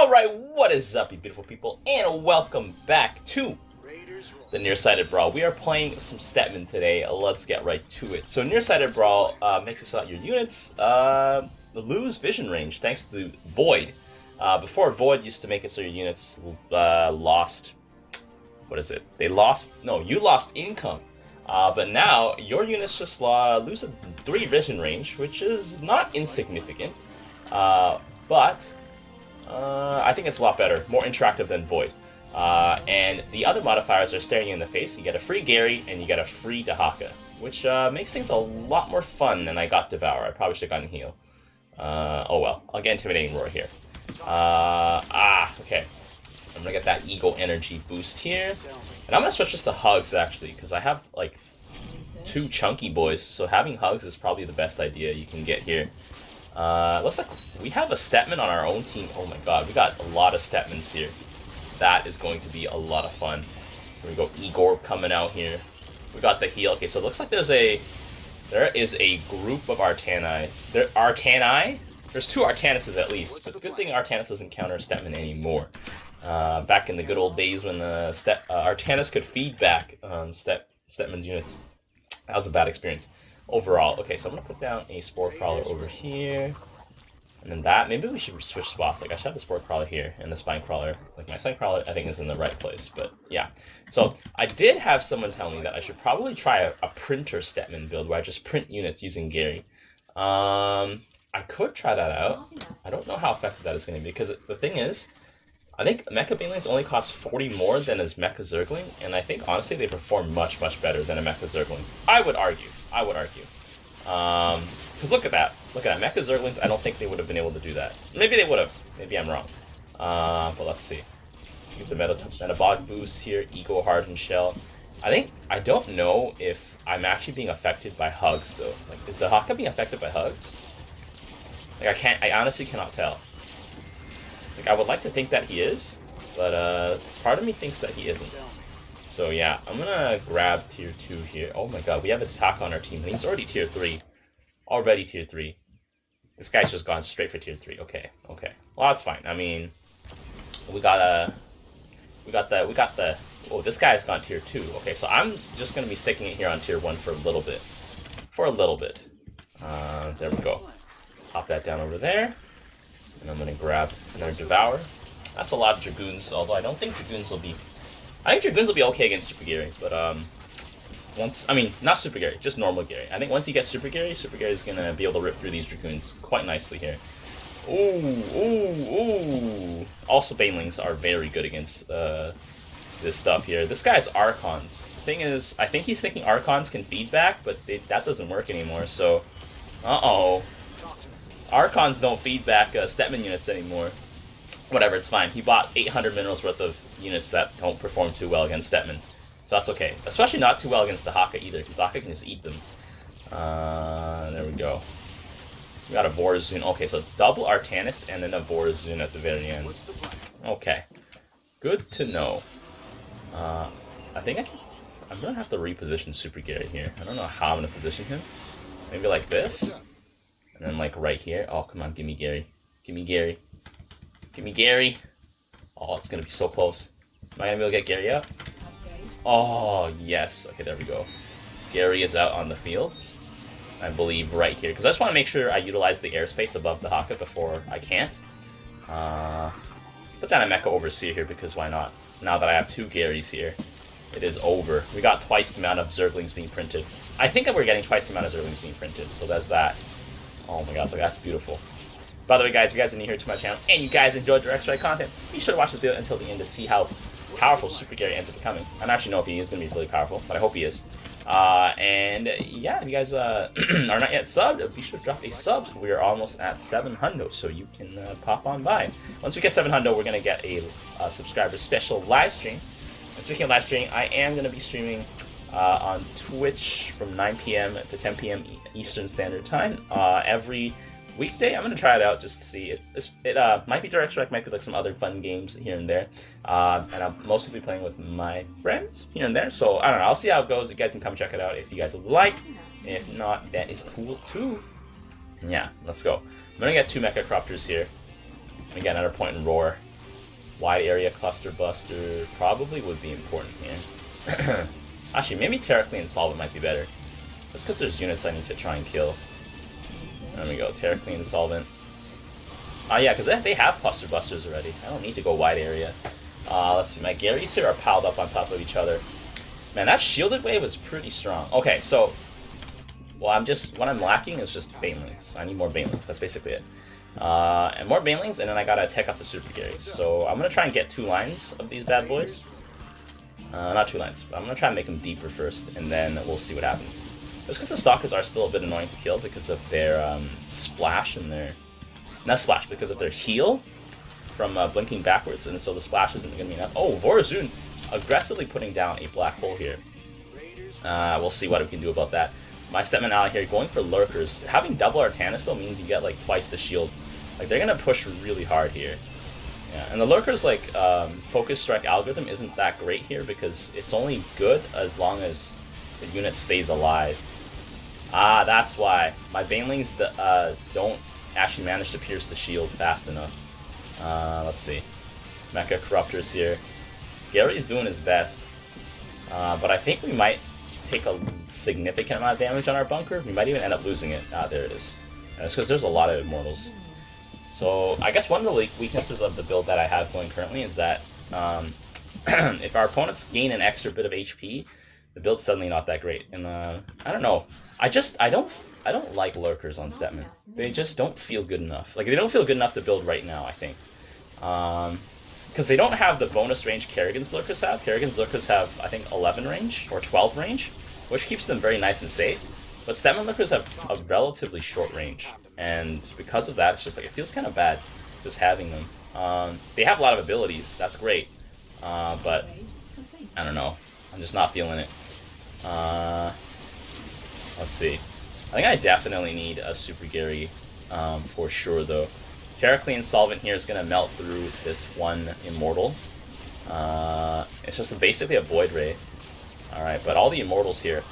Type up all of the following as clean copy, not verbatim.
Alright, what is up, you beautiful people, and welcome back to the Nearsighted Brawl. We are playing some Stetmann today. Let's get right to it. So Nearsighted Brawl makes it so that your units lose vision range thanks to Void. Before, Void used to make it so your units lost... What is it? You lost income. But now, your units just lose a 3 vision range, which is not insignificant. But I think it's a lot better, more interactive than Void. And the other modifiers are staring you in the face. You get a free Gary, and you get a free Dehaka, which makes things a lot more fun than I got Devour. I probably should have gotten Heal. Oh well, I'll get Intimidating Roar here. Okay. I'm gonna get that Ego Energy boost here. And I'm gonna switch just to Hugs, actually, because I have, like, 2 chunky boys, so having Hugs is probably the best idea you can get here. Looks like we have a Stetmann on our own team. Oh my god, we got a lot of Stetmanns here. That is going to be a lot of fun. Here we go, Igor coming out here. We got the heal. Okay, so it looks like there is a group of Artani. There's 2 Artanuses at least, but the good thing Artanus doesn't counter Stetmann anymore. Back in the good old days when the Artanus could feed back Stetmann's units. That was a bad experience overall. Okay, so I'm gonna put down a Spore Crawler over here, and then that. Maybe we should switch spots. Like, I should have the Spore Crawler here and the Spine Crawler. Like, my Spine Crawler, I think, is in the right place. But yeah, so I did have someone tell me that I should probably try a printer Stetmann build where I just print units using Gary. I could try that out. I don't know how effective that is going to be, because the thing is, I think Mecha Banelings only cost 40 more than his Mecha Zergling, and I think, honestly, they perform much, much better than a Mecha Zergling. I would argue. Because look at that. Mecha Zerglings, I don't think they would have been able to do that. Maybe they would have. Maybe I'm wrong. But let's see. Give the Metabolic boost here, Ego Hardened Shell. I don't know if I'm actually being affected by Hugs, though. Like, is the Dehaka being affected by Hugs? Like, I honestly cannot tell. Like, I would like to think that he is, but part of me thinks that he isn't. So yeah, I'm gonna grab tier 2 here. Oh my god, we have a Dehaka on our team. He's already tier 3. Already tier 3. This guy's just gone straight for tier 3. Okay. Well, that's fine. I mean, we got the. Oh, this guy's gone tier 2. Okay, so I'm just gonna be sticking it here on tier 1 for a little bit. There we go. Pop that down over there. And I'm going to grab another Devour. That's a lot of Dragoons, although I don't think Dragoons will be... I think Dragoons will be okay against Super Gary, but not Super Gary, just normal Gary. I think once you get Super Gary is going to be able to rip through these Dragoons quite nicely here. Ooh. Also, Banelings are very good against this stuff here. This guy's Archons. The thing is, I think he's thinking Archons can feedback, but that doesn't work anymore, so... Uh-oh. Archons don't feedback Stetmann units anymore. Whatever, it's fine. He bought 800 minerals worth of units that don't perform too well against Stetmann. So that's okay. Especially not too well against the Dehaka either, because Dehaka can just eat them. There we go. We got a Vorazun. Okay, so it's double Artanus and then a Vorazun at the very end. Okay. Good to know. I think I'm going to have to reposition Super Gary here. I don't know how I'm going to position him. Maybe like this. And then, like, right here. Oh, come on, give me Gary. Give me Gary. Oh, it's going to be so close. Am I going to be able to get Gary out? Oh, yes. Okay, there we go. Gary is out on the field. I believe right here. Because I just want to make sure I utilize the airspace above the Dehaka before I can't. Put down a Mecha Overseer here, because why not? Now that I have 2 Garys here, it is over. We got twice the amount of Zerglings being printed. I think that we're getting twice the amount of Zerglings being printed, so that's that. Oh my god, look, that's beautiful. By the way, guys, if you guys are new here to my channel and you guys enjoy Direct Strike content, be sure to watch this video until the end to see how powerful Super Gary ends up becoming. I don't actually know if he is going to be really powerful, but I hope he is. And yeah, if you guys are not yet subbed, be sure to drop a sub. We are almost at 700, so you can pop on by. Once we get 700, we're going to get a subscriber special live stream. And speaking of live streaming, I am going to be streaming on Twitch from 9 p.m. to 10 p.m. Eastern Standard Time every weekday. I'm going to try it out just to see. It might be Direct Strike, might be like some other fun games here and there. And I'll mostly be playing with my friends here and there. So, I don't know. I'll see how it goes. You guys can come check it out if you guys would like. If not, that is cool too. Yeah, let's go. I'm going to get 2 Mecha Cropters here. Again, another point and roar. Wide area cluster buster probably would be important here. Actually, maybe Terraclean Insolvent might be better. That's because there's units I need to try and kill. There we go, Terraclean Insolvent. Yeah, because they have cluster busters already. I don't need to go wide area. Let's see, my Garys here are piled up on top of each other. Man, that shielded wave is pretty strong. Okay, so what I'm lacking is just Banelings. I need more Banelings. That's basically it. And more Banelings, and then I gotta tech up the Super Garys. So I'm gonna try and get 2 lines of these bad boys. Not 2 lines, but I'm gonna try and make them deeper first, and then we'll see what happens. Just because the Stalkers are still a bit annoying to kill because of their splash and their... Not splash, because of their heal from blinking backwards, and so the splash isn't gonna be enough. Oh, Vorazun aggressively putting down a black hole here. We'll see what we can do about that. My Stetmann ally here going for Lurkers. Having double Artanis though means you get like twice the shield. Like they're gonna push really hard here. Yeah, and the Lurkers like focus strike algorithm isn't that great here because it's only good as long as the unit stays alive. Ah, that's why my Banelings don't actually manage to pierce the shield fast enough. Let's see, Mecha Corruptors here. Gary's doing his best, but I think we might take a significant amount of damage on our bunker. We might even end up losing it. Ah, there it is. It's because there's a lot of Immortals. So I guess one of the weaknesses of the build that I have going currently is that if our opponents gain an extra bit of HP, the build's suddenly not that great. And I don't know. I don't like Lurkers on Stetmann. They just don't feel good enough. Like they don't feel good enough to build right now, I think. Because they don't have the bonus range Kerrigan's Lurkers have. Kerrigan's Lurkers have, I think, 11 range or 12 range, which keeps them very nice and safe. But Stetmann Lurkers have a relatively short range, and because of that, it's just like it feels kind of bad just having them. They have a lot of abilities, that's great, but I don't know. I'm just not feeling it. Let's see. I think I definitely need a Super Gary for sure, though. Terraclean Solvent here is going to melt through this one Immortal. It's just basically a Void Ray. Alright, but all the Immortals here,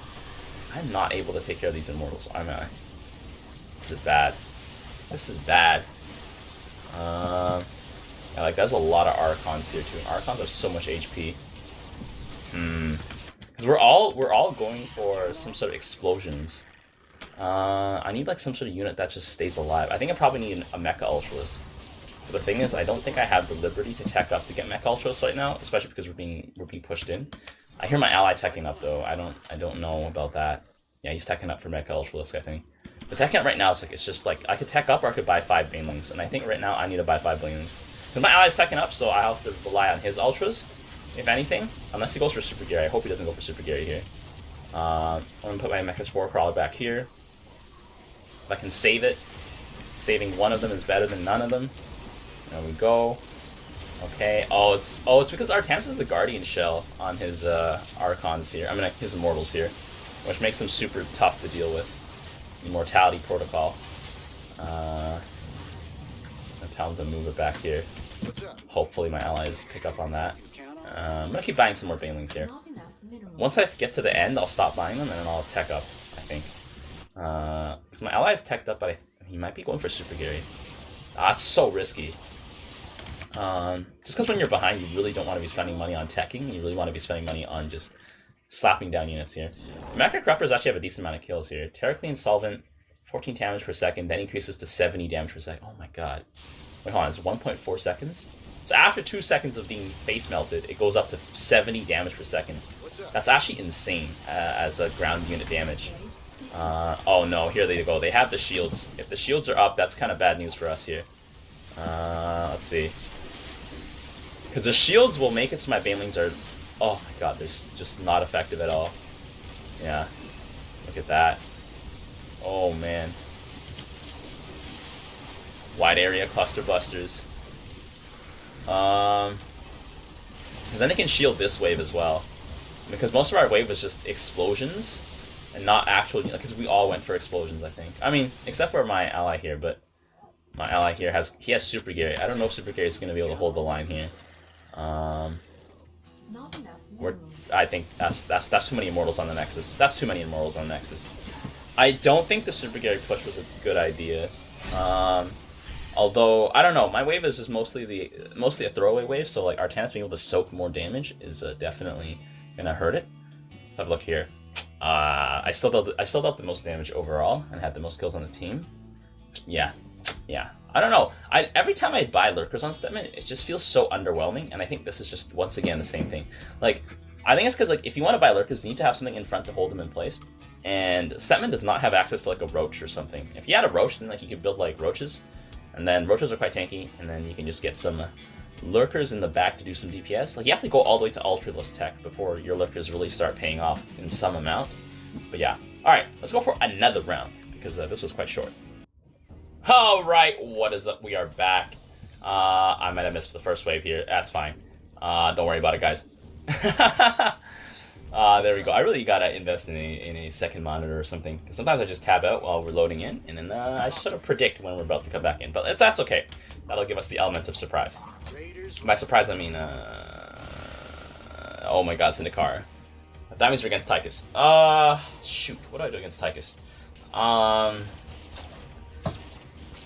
I'm not able to take care of these Immortals, am I? This is bad. This is bad. Yeah, like there's a lot of Archons here too. Archons have so much HP. Because we're all going for some sort of explosions. I need like some sort of unit that just stays alive. I think I probably need a Mecha Ultralisk. But the thing is, I don't think I have the liberty to tech up to get Mecha Ultralisk right now, especially because we're being pushed in. I hear my ally teching up though. I don't know about that. Yeah, he's teching up for Mecha Ultralisk, I think. But teching up right now is like it's just like I could tech up or I could buy 5 Banelings, and I think right now I need to buy 5 Banelings. Because my ally's teching up, so I have to rely on his Ultras, if anything. Unless he goes for Super Gary. I hope he doesn't go for Super Gary here. I'm gonna put my Mecha Spore Crawler back here. If I can save it, saving one of them is better than none of them. There we go. Okay. Oh, it's because Artanis is the Guardian Shell on his Archons here. I mean, his Immortals here, which makes them super tough to deal with. Immortality Protocol. I'll tell him to move it back here. Hopefully my allies pick up on that. I'm gonna keep buying some more Banelings here. Once I get to the end, I'll stop buying them and then I'll tech up, I think. Because my ally is teched up, but he might be going for Super Gary. It's so risky. Just because when you're behind, you really don't want to be spending money on teching. You really want to be spending money on just slapping down units here. Mecha Corruptors actually have a decent amount of kills here. Terraclean Solvent, 14 damage per second, then increases to 70 damage per second. Oh my god. Wait, hold on, it's 1.4 seconds? So after 2 seconds of being face melted, it goes up to 70 damage per second. That's actually insane as a ground unit damage. Oh no, here they go. They have the shields. If the shields are up, that's kind of bad news for us here. Let's see. Because the shields will make it so my Banelings are... Oh my god, they're just not effective at all. Yeah. Look at that. Oh man. Wide area cluster busters. Because then it can shield this wave as well. Because most of our wave was just explosions and not actual, because we all went for explosions, I think. I mean, except for my ally here, but my ally here has Super Gary. I don't know if Super Gary is going to be able to hold the line here. I think that's too many Immortals on the Nexus. That's too many Immortals on the Nexus. I don't think the Super Gary push was a good idea. Although, I don't know, my wave is just mostly a throwaway wave, so like Artanis being able to soak more damage is definitely gonna hurt it. Let's have a look here. I still dealt the most damage overall and had the most kills on the team. Yeah. I don't know. Every time I buy lurkers on Stetmann, it just feels so underwhelming, and I think this is just once again the same thing. Like, I think it's because like if you want to buy lurkers, you need to have something in front to hold them in place. And Stetmann does not have access to like a roach or something. If you had a roach, then like you could build like roaches. And then roaches are quite tanky, and then you can just get some lurkers in the back to do some DPS. Like, you have to go all the way to Ultralist Tech before your lurkers really start paying off in some amount. But yeah. Alright, let's go for another round, because this was quite short. Alright, what is up? We are back. I might have missed the first wave here. That's fine. Don't worry about it, guys. There we go. I really gotta invest in a second monitor or something. Sometimes I just tab out while we're loading in, and then I sort of predict when we're about to come back in. But that's okay. That'll give us the element of surprise. By surprise, I mean, oh my god, it's in the car. That means we're against Tychus. Shoot, what do I do against Tychus?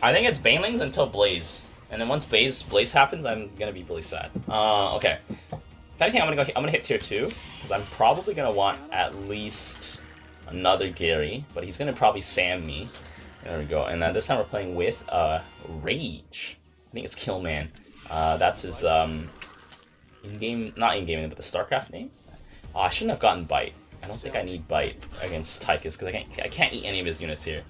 I think it's Banelings until Blaze. And then once Blaze happens, I'm gonna be really sad. Okay. If anything, I'm gonna hit tier 2, because I'm probably gonna want at least another Gary, but he's gonna probably Sam me. There we go. And then this time we're playing with Rage. I think it's Killman. That's his in-game, not in-game name, but the Starcraft name. Oh, I shouldn't have gotten Bite. I don't think I need Bite against Tychus, because I can't eat any of his units here.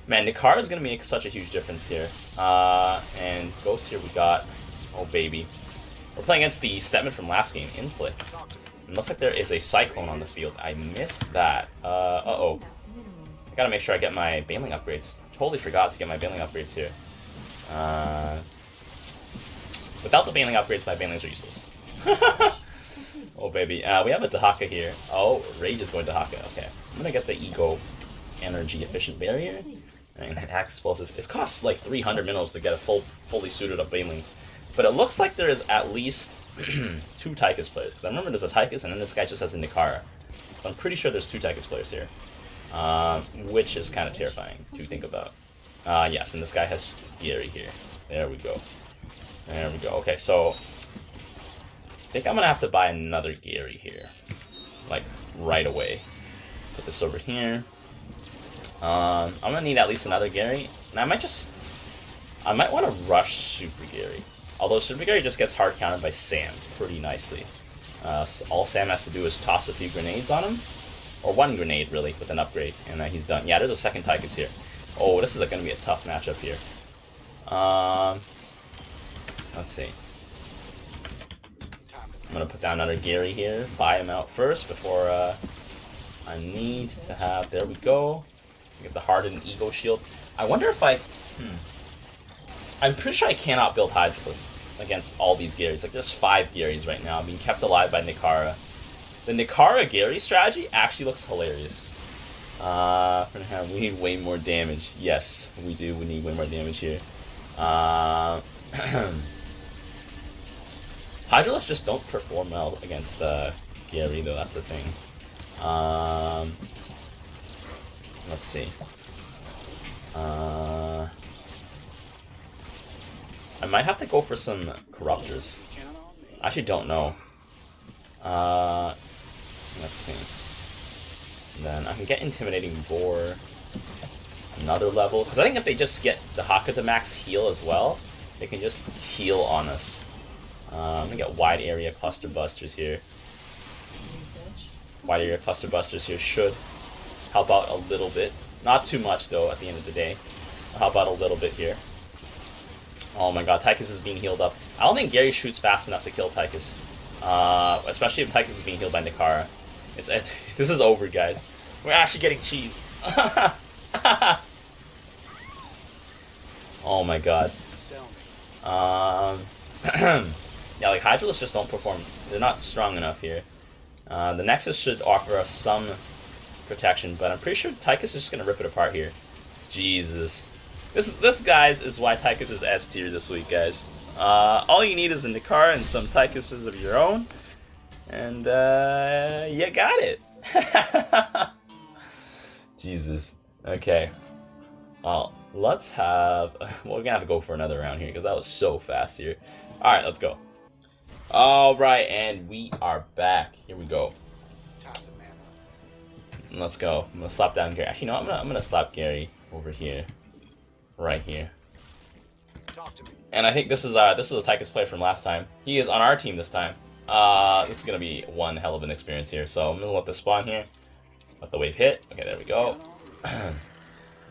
Man, Nikara is gonna make such a huge difference here. And Ghost here we got. Oh baby. We're playing against the Stetmann from last game, Inflict. It looks like there is a Cyclone on the field. I missed that. Uh-oh. I gotta make sure I get my Baneling upgrades. Totally forgot to get my Baneling upgrades here. Without the Baneling upgrades, my Banelings are useless. Oh, baby. We have a Dehaka here. Oh, Rage is going Dehaka. Okay. I'm gonna get the Ego Energy Efficient Barrier. And Axe Explosive. It costs like 300 minerals to get a fully suited up Banelings. But it looks like there is at least 2 Tychus players. Because I remember there's a Tychus, and then this guy just has a Nikara. So I'm pretty sure there's 2 Tychus players here. Which is kind of terrifying to think about. Yes, and this guy has Gary here. There we go. There we go. Okay, so I think I'm going to have to buy another Gary here. Like, right away. Put this over here. I'm going to need at least another Gary. And I might want to rush Super Gary. Although Super Gary just gets hard countered by Sam pretty nicely. So all Sam has to do is toss a few grenades on him. Or 1 grenade, really, with an upgrade. And he's done. Yeah, there's a second Tychus here. Oh, this is going to be a tough matchup here. Let's see. I'm going to put down another Gary here. Buy him out first before I need to have... There we go. Get the hardened Ego Shield. I wonder if I'm pretty sure I cannot build Hydralis against all these Garys. Like, there's 5 Garys right now being kept alive by Nikara. The Nikara Gary strategy actually looks hilarious. We need way more damage. Yes, we do. We need way more damage here. Hydralis just don't perform well against Gary, though. That's the thing. Let's see. I might have to go for some Corruptors. I actually don't know. Let's see. And then I can get Intimidating Boar another level. Because I think if they just get the Dehaka to max heal as well, they can just heal on us. I'm going to get Wide Area Cluster Busters here. Wide Area Cluster Busters here should help out a little bit. Not too much, though, at the end of the day. I'll help out a little bit here. Oh my god, Tychus is being healed up. I don't think Gary shoots fast enough to kill Tychus. Especially if Tychus is being healed by Nikara. This is over, guys. We're actually getting cheesed. Oh my god. Yeah, like, Hydralis just don't perform. They're not strong enough here. The Nexus should offer us some protection, but I'm pretty sure Tychus is just going to rip it apart here. Jesus. This, guys, is why Tychus is S tier this week, guys. All you need is a Nikara and some Tychuses of your own, and you got it. Jesus. Okay. Well, let's have... Well, we're gonna have to go for another round here, because that was so fast here. Alright, let's go. Alright, and we are back. Here we go. Let's go. I'm gonna slap down Gary. Actually, no, I'm gonna slap Gary over here. Right here. And I think this is a Tychus player from last time. He is on our team this time. This is gonna be one hell of an experience here. So I'm gonna let this spawn here. Let the wave hit. Okay, there we go.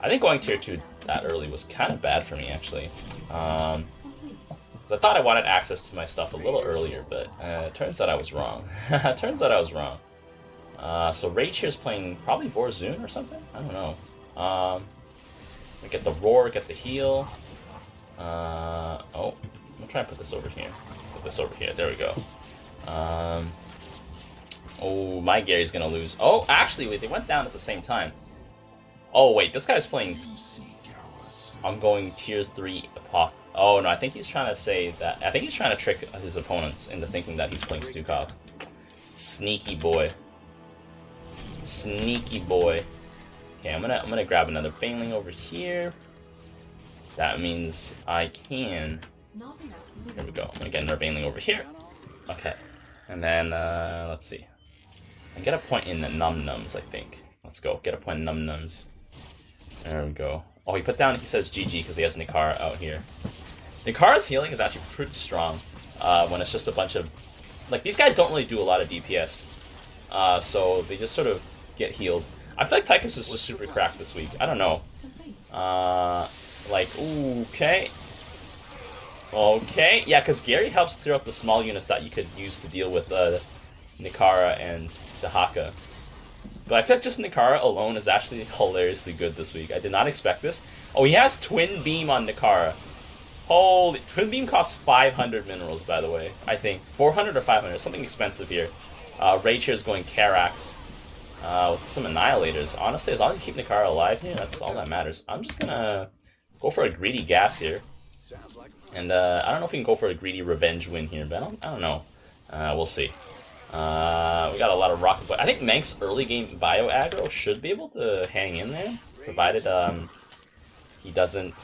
I think going tier 2 that early was kind of bad for me, actually. I thought I wanted access to my stuff a little earlier, but it turns out I was wrong. Turns out I was wrong. So Rage here is playing probably Vorzoon or something? I don't know. Get the roar, get the heal. Oh, I'm gonna try and put this over here. Put this over here. There we go. Oh, my Gary's gonna lose. Oh, actually, wait, they went down at the same time. Oh, wait, this guy's playing... I'm going tier 3 Apoc. Oh, no, I think he's trying to say that... I think he's trying to trick his opponents into thinking that he's playing Stukov. Sneaky boy. Sneaky boy. Okay, I'm gonna grab another Baneling over here. That means I can... Here we go. I'm gonna get another Baneling over here. Okay. And then, let's see. I get a point in the Num Nums, I think. Let's go. Get a point in Num Nums. There we go. Oh, he put down, he says GG because he has Nikara out here. Nikara's healing is actually pretty strong when it's just a bunch of... Like, these guys don't really do a lot of DPS. So they just sort of get healed. I feel like Tychus is just super cracked this week. I don't know. Like, ooh, okay. Okay, yeah, because Gary helps clear out the small units that you could use to deal with Nikara and Dehaka. But I feel like just Nikara alone is actually hilariously good this week. I did not expect this. Oh, he has Twin Beam on Nikara. Holy... Twin Beam costs 500 minerals, by the way. I think. 400 or 500. Something expensive here. Rage here is going Carax. With some Annihilators. Honestly, as long as you keep Nikara alive here, that's all that matters. I'm just gonna go for a greedy gas here. And I don't know if we can go for a greedy revenge win here, but I don't know. We'll see. We got a lot of rocket, but I think Mank's early game bio aggro should be able to hang in there, provided he doesn't.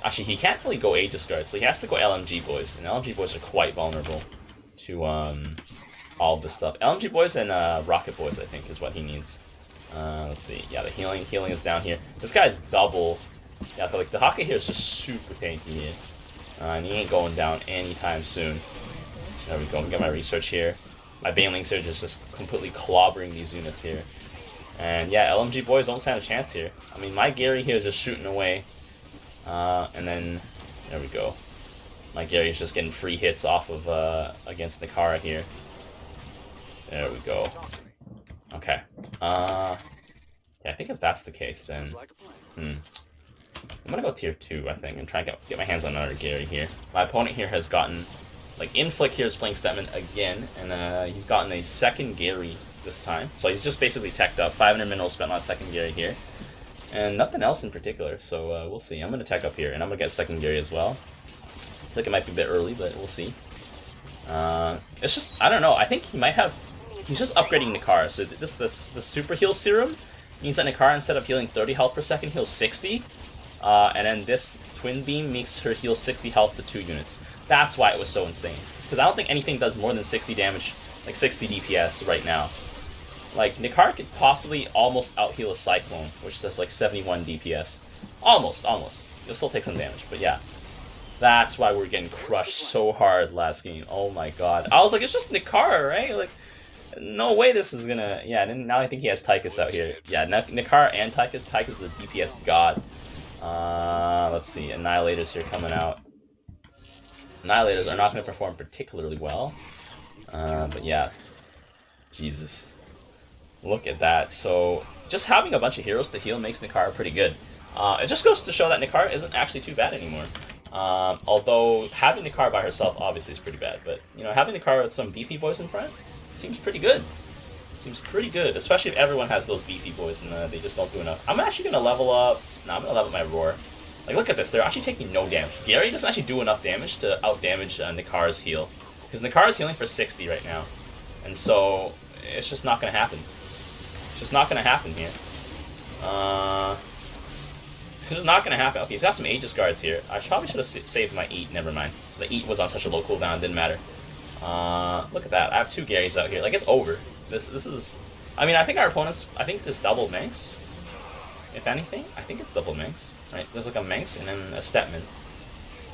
Actually, he can't really go Aegis Guard, so he has to go LMG boys, and LMG boys are quite vulnerable to all of this stuff. LMG boys and rocket boys, I think, is what he needs. Let's see. Yeah, the healing is down here. This guy's double. Yeah, so like Dehaka here is just super tanky here, and he ain't going down anytime soon. There we go. I'm gonna get my research here. My Banelings are just completely clobbering these units here. And yeah, LMG boys don't stand a chance here. I mean, my Gary here is just shooting away. And then, there we go. My Gary is just getting free hits off of, against Nikara here. There we go. Okay. Yeah, I think if that's the case, then... I'm gonna go tier 2, I think, and try and get my hands on another Gary here. My opponent here has gotten... Like, Inflict here is playing Stetmann again, and he's gotten a second Gary this time. So he's just basically teched up. 500 minerals spent on a second Gary here. And nothing else in particular, so we'll see. I'm going to tech up here, and I'm going to get second Gary as well. I think it might be a bit early, but we'll see. It's just, I don't know, I think he might have... He's just upgrading Nikara, so the Super Heal Serum means that Nikara, instead of healing 30 health per second, heals 60. And then this Twin Beam makes her heal 60 health to 2 units. That's why it was so insane. Because I don't think anything does more than 60 damage, like 60 DPS right now. Like, Nikara could possibly almost out-heal a Cyclone, which does like 71 DPS. Almost. You'll still take some damage, but yeah. That's why we're getting crushed so hard last game. Oh my god. I was like, it's just Nikara, right? Like, no way this is gonna... Yeah, and now I think he has Tychus out here. Yeah, Nikara and Tychus. Tychus is a DPS god. Let's see. Annihilators here coming out. Annihilators are not going to perform particularly well. But yeah. Jesus. Look at that. So, just having a bunch of heroes to heal makes Nikara pretty good. It just goes to show that Nikara isn't actually too bad anymore. Although, having Nikara by herself obviously is pretty bad. But, you know, having Nikara with some beefy boys in front seems pretty good. Seems pretty good. Especially if everyone has those beefy boys and they just don't do enough. I'm actually going to level up... No, I'm going to level my Roar. Like, look at this. They're actually taking no damage. Gary doesn't actually do enough damage to out-damage Nikara's heal. Because Nikara's healing for 60 right now. And so, it's just not going to happen. It's just not going to happen here. Because it's not going to happen. Okay, he's got some Aegis guards here. I probably should have saved my Eat. Never mind. The Eat was on such a low cooldown, it didn't matter. Look at that. I have 2 Garys out here. Like, it's over. This is... I mean, I think our opponents... I think there's double Manx. If anything, I think it's double Manx. Right? There's like a Manx and then a Stetmann.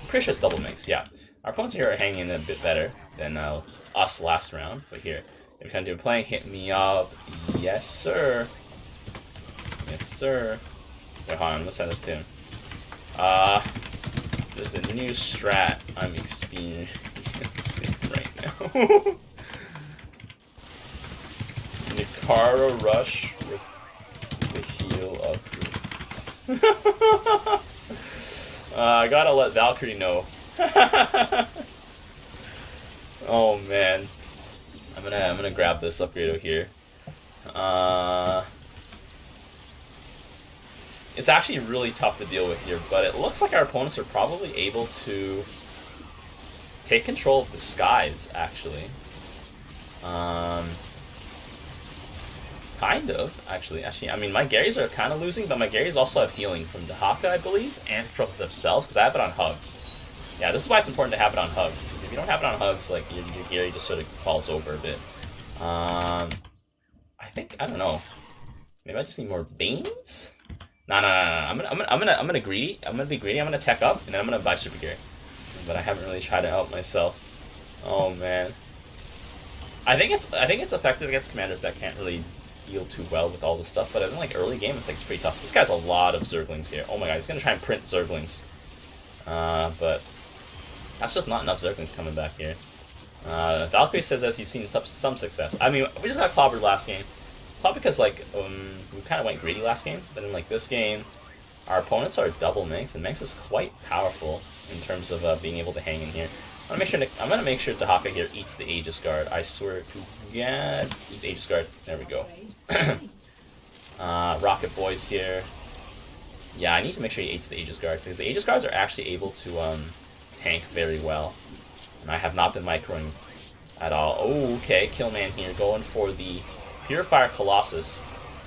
I'm pretty sure it's double Manx, yeah. Our opponents here are hanging in a bit better than us last round. But here, if you're playing Hit Me Up, yes sir. Yes sir. Wait, hold on, let's send this to him. There's a new strat I'm experiencing right now. Nikara Rush with the heal upgrades. I gotta let Valkyrie know. Oh man. I'm gonna grab this upgrade over here. It's actually really tough to deal with here, but it looks like our opponents are probably able to take control of the skies, actually. Kind of, actually. I mean, my Garys are kind of losing, but my Garys also have healing from Dehaka, I believe, and from themselves, because I have it on Hugs. Yeah, this is why it's important to have it on Hugs, because if you don't have it on Hugs, like, your Gary just sort of falls over a bit. I think, I don't know. Maybe I just need more Banes? No. I'm gonna greedy. I'm gonna be greedy. I'm gonna tech up, and then I'm gonna buy Super Gary. But I haven't really tried to help myself. Oh man. I think it's effective against commanders that can't really deal too well with all this stuff. But in like early game, it's pretty tough. This guy's a lot of Zerglings here. Oh my god, he's gonna try and print Zerglings. But that's just not enough Zerglings coming back here. Valkyrie says that he's seen some success. I mean, we just got clobbered last game. Probably because, like, we kind of went greedy last game, but in, like, this game, our opponents are double Manx, and Manx is quite powerful in terms of being able to hang in here. I'm gonna make sure Dehaka here eats the Aegis Guard. I swear to God, eat the Aegis Guard. There we go. Rocket Boys here. Yeah, I need to make sure he eats the Aegis Guard, because the Aegis Guards are actually able to tank very well. And I have not been microing at all. Oh, okay, Killman here, going for the Purifier Colossus.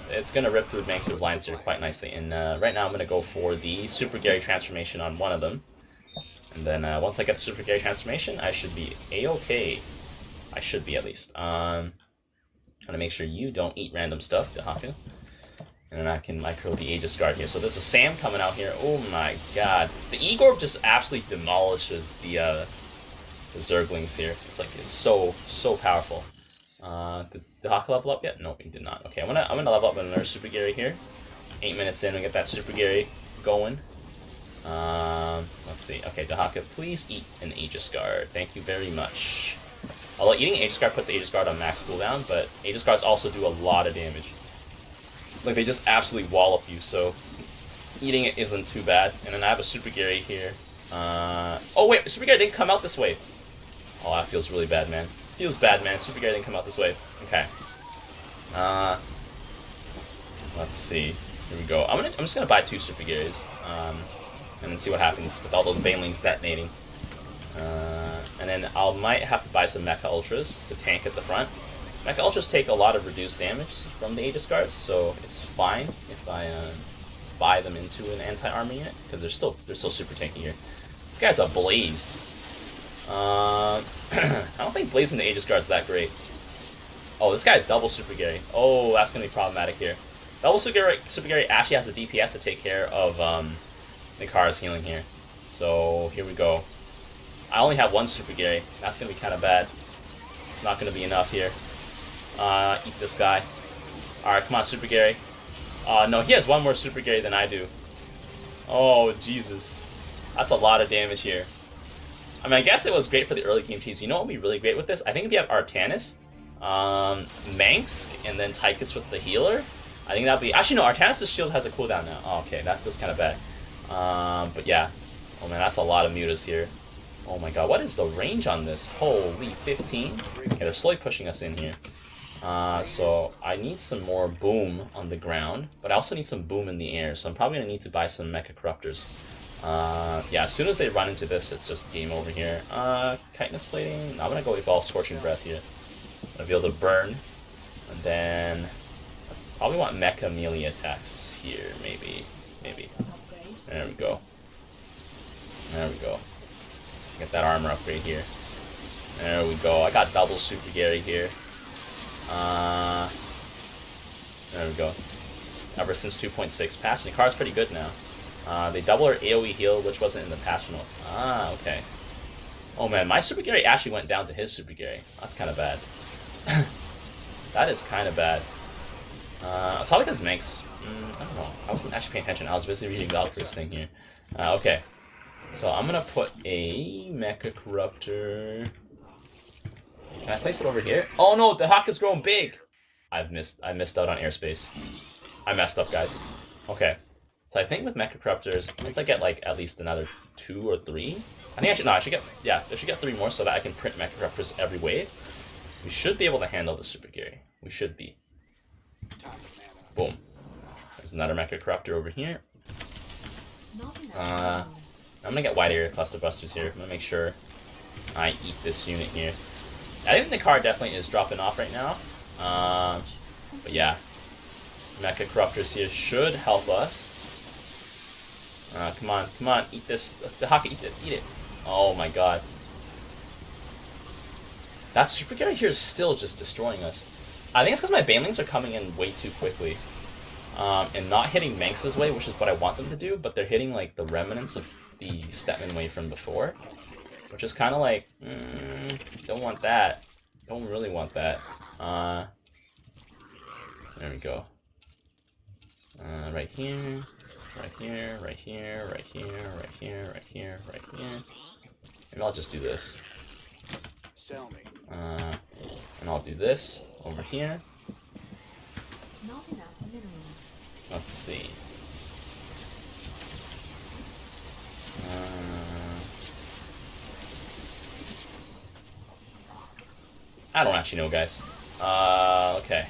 It's going to rip through Manx's lines here quite nicely. And right now I'm going to go for the Super Gary transformation on one of them. And then once I get the Super Gary transformation, I should be A-okay. I should be, at least. I'm going to make sure you don't eat random stuff, Dehaka. And then I can micro the Aegis Guard here. So there's a Sam coming out here. Oh my god. The E-Gorb just absolutely demolishes the Zerglings here. It's so powerful. Did Dehaka level up yet? No, he did not. Okay, I'm gonna level up with another Super Gary here. 8 minutes in, we get that Super Gary going. Let's see. Okay, Dehaka, please eat an Aegis Guard. Thank you very much. Although eating Aegis Guard puts the Aegis Guard on max cooldown, but Aegis Guards also do a lot of damage. Like, they just absolutely wallop you, so eating it isn't too bad. And then I have a Super Gary here. Oh wait, Super Gary didn't come out this way. Oh, that feels really bad, man. Feels bad, man. Super Gary didn't come out this way. Okay. Let's see. Here we go. I'm just gonna buy 2 Super Garys, and then see what happens with all those Banelings detonating. And then I might have to buy some Mecha Ultras to tank at the front. Mecha Ultras take a lot of reduced damage from the Aegis Guards, so it's fine if I buy them into an anti-armor unit, because they're still super tanky here. This guy's a Blaze. I don't think blazing the Aegis Guard's that great. Oh, this guy's double Super Gary. Oh, that's gonna be problematic here. Double Super Gary actually has the DPS to take care of Nikara's healing here. So here we go. I only have 1 Super Gary. That's gonna be kind of bad. It's not gonna be enough here. Eat this guy. All right, come on, Super Gary. No, he has 1 more Super Gary than I do. Oh, Jesus. That's a lot of damage here. I mean, I guess it was great for the early game cheese. You know what would be really great with this? I think if you have Artanis, Manx, and then Tychus with the healer, I think that'd be... Actually, no, Artanis' shield has a cooldown now. Oh, okay, that feels kind of bad. But yeah. Oh man, that's a lot of mutas here. Oh my god, what is the range on this? Holy, 15? Okay, they're slowly pushing us in here. So I need some more boom on the ground, but I also need some boom in the air, so I'm probably going to need to buy some Mecha Corruptors. Yeah, as soon as they run into this, it's just game over here. Chitinous Plating? No, I'm gonna go Evolve Scorching Breath here. I'm gonna be able to burn. And then probably want Mecha melee attacks here, maybe. There we go. There we go. Get that armor upgrade here. There we go. I got double Super Gary here. There we go. Ever since 2.6 patch. And the card's pretty good now. They double her AoE heal, which wasn't in the patch notes. Ah, okay. Oh man, my Super Gary actually went down to his Super Gary. That's kind of bad. That is kind of bad. It's probably because Manx. I don't know. I wasn't actually paying attention. I was busy reading the Valkyrie's thing here. Okay. So I'm gonna put a Mecha Corruptor. Can I place it over here? Oh no, Dehaka's grown big! I missed out on airspace. I messed up, guys. Okay. So I think with Mecha Corruptors, once I get like at least another 2 or 3. I should get, yeah, I should get 3 more so that I can print Mecha Corruptors every wave. We should be able to handle the Super Gary. We should be. Boom. There's another Mecha Corruptor over here. I'm gonna get wide area cluster busters here. I'm gonna make sure I eat this unit here. I think the card definitely is dropping off right now. But yeah, Mecha Corruptors here should help us. Come on, eat this. Dehaka, eat it. Oh my god. That Super Gary here is still just destroying us. I think it's because my Banelings are coming in way too quickly. And not hitting Manx's wave, which is what I want them to do, but they're hitting like the remnants of the Stetmann wave from before. Which is kind of like, don't want that. Don't really want that. There we go. Right here, right here, right here, right here, right here, right here, right here. Maybe I'll just do this. Sell me. And I'll do this over here. Not enough minerals. Let's see. I don't actually know, guys. Okay.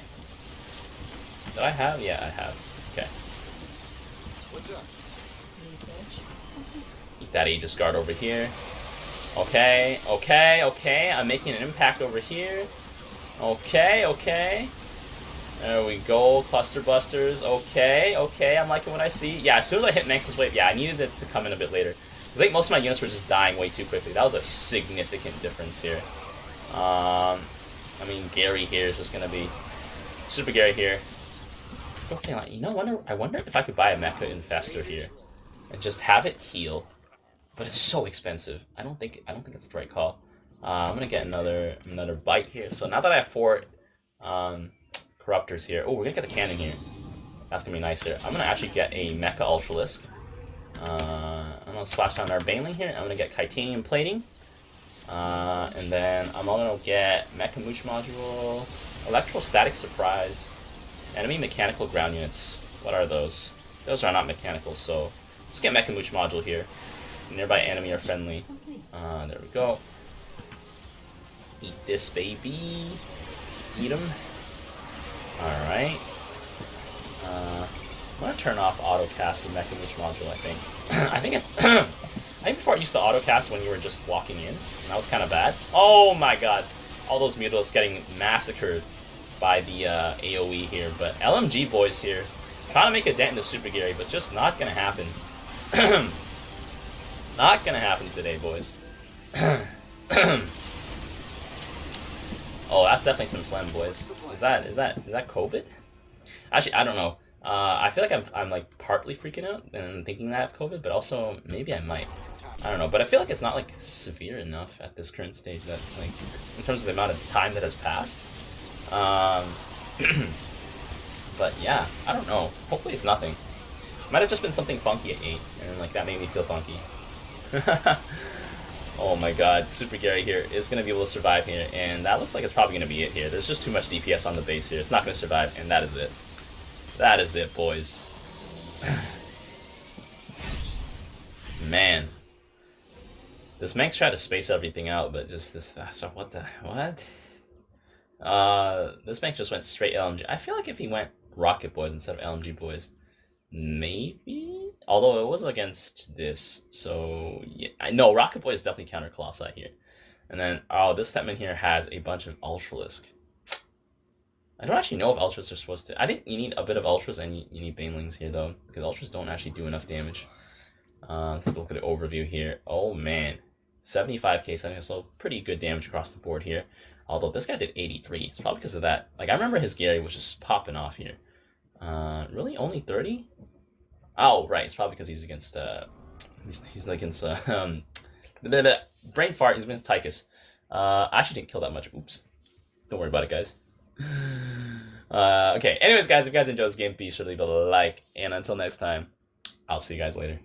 Did I have? Yeah, I have. Okay. What's up? Research. Eat that Aegis Guard over here. Okay. I'm making an impact over here. Okay. There we go. Cluster Busters. Okay. I'm liking what I see. Yeah, as soon as I hit Manx's wave, yeah, I needed it to come in a bit later. Because I think most of my units were just dying way too quickly. That was a significant difference here. I mean, Gary here is just gonna be Super Gary here. Still staying like, you know, I wonder if I could buy a Mecha Infestor here and just have it heal, but it's so expensive. I don't think it's the right call. I'm gonna get another bite here. So now that I have 4 Corruptors here, oh, we're gonna get the cannon here. That's gonna be nice here. I'm gonna actually get a Mecha Ultralisk. I'm gonna splash down our Baneling here. I'm gonna get Titanium Plating. And then I'm gonna get Mecha Mooch Module, Electrostatic Surprise, Enemy Mechanical Ground Units. What are those? Those are not mechanical, so just get Mecha Mooch Module here. Nearby enemy are friendly. There we go. Eat this, baby. Eat them. Alright. I'm gonna turn off autocast the Mecha Mooch Module, I think. I think before it used to autocast when you were just walking in, and that was kind of bad. Oh my god. All those Mutalisks getting massacred by the AoE here. But LMG boys here, trying to make a dent in the Super Gary, but just not gonna happen. Not gonna happen today, boys. Oh, that's definitely some phlegm, boys. Is that COVID? Actually, I don't know. I feel like I'm like partly freaking out and thinking that I have COVID, but also maybe I might. I don't know, but I feel like it's not like severe enough at this current stage that like in terms of the amount of time that has passed. But yeah, I don't know. Hopefully it's nothing. Might have just been something funky at 8, and like that made me feel funky. Oh my god, Super Gary here is going to be able to survive here, and that looks like it's probably going to be it here. There's just too much DPS on the base here. It's not going to survive, and that is it. That is it, boys. Man. This Manx tried to space everything out, but just this... So what? This Manx just went straight LMG. I feel like if he went Rocket Boys instead of LMG Boys, maybe? Although it was against this, so... yeah. No, Rocket Boy is definitely counter Colossi here. And then, oh, this Stetmann here has a bunch of Ultralisk. I don't actually know if Ultras are supposed to... I think you need a bit of Ultras and you need Banelings here, though. Because Ultras don't actually do enough damage. Let's take a look at the overview here. Oh man, 75k, so pretty good damage across the board here. Although this guy did 83, it's probably because of that. Like I remember his Gary was just popping off here. Really only 30? Oh right, it's probably because he's against he's against brain fart. He's against Tychus. I actually didn't kill that much. Oops. Don't worry about it, guys. Okay. Anyways, guys, if you guys enjoyed this game, be sure to leave a like. And until next time, I'll see you guys later.